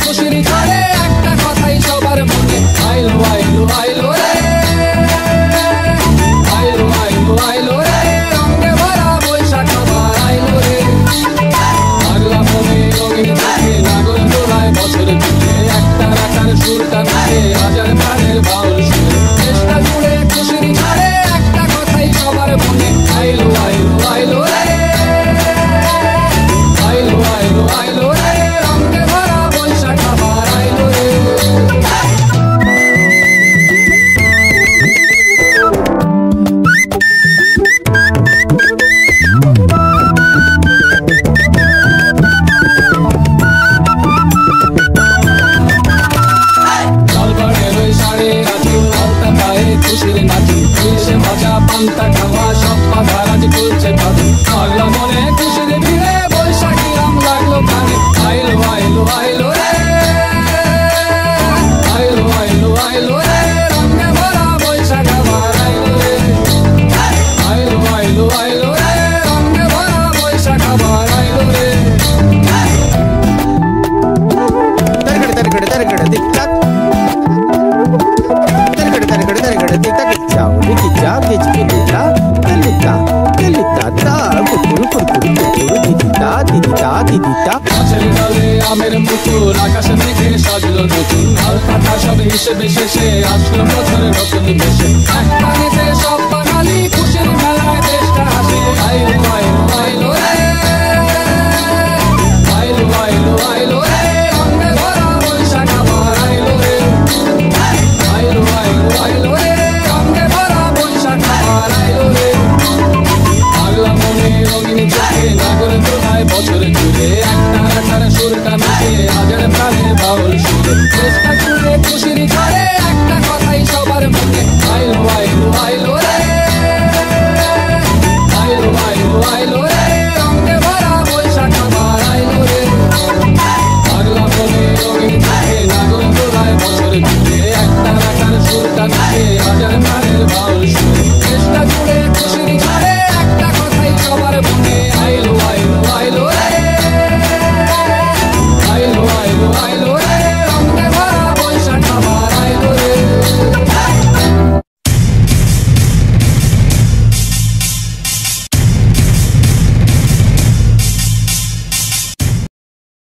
খুশির ঝড়ে একটা কথাই সবার মনে, আইলো আইলো আইলো রে, আইলো আইলো আইলো রে, রঙে ভরা বৈশাখ আবার আইলো রে। পাগলা মনে রঙিন চোখে নাগর দোলায় বছর জুড়ে, একটা রাখার সুরটা মিশে হাজার প্রাণের বাউল সুরে। চেষ্টা জুড়ে খুশির ঝড়ে একটা কথাই সবার মনে, আইলো আইলো আইলো রে, আইলো আইলো আইলো রে, রঙে ভরা বৈশাখ আবার আইলো রে। খুশির নাচি এসে মজা পান্তা খাওয়া সব বাধা রাজ তুলছে পাবে, পাগলা মনে খুশির ভিড়ে বৈশাখী রাম লাগলো কানে, আইলো আইলো আইলো রে, আইলো আইলো আইলো রে, রঙে ভরা বৈশাখ আবার আইলো রে, আইলো আইলো আইলো রে, রঙে ভরা বৈশাখ আবার আইলো রে। আমের মুকুল আকাশে মেঘে সাজলো নতুন, আর কথা সব হিসেবে শেষে আসলো বছরের নতুন বেশে, একটা নেচে সব বাঙালি খুশির মেলায় দেশটা হাসে, আইলো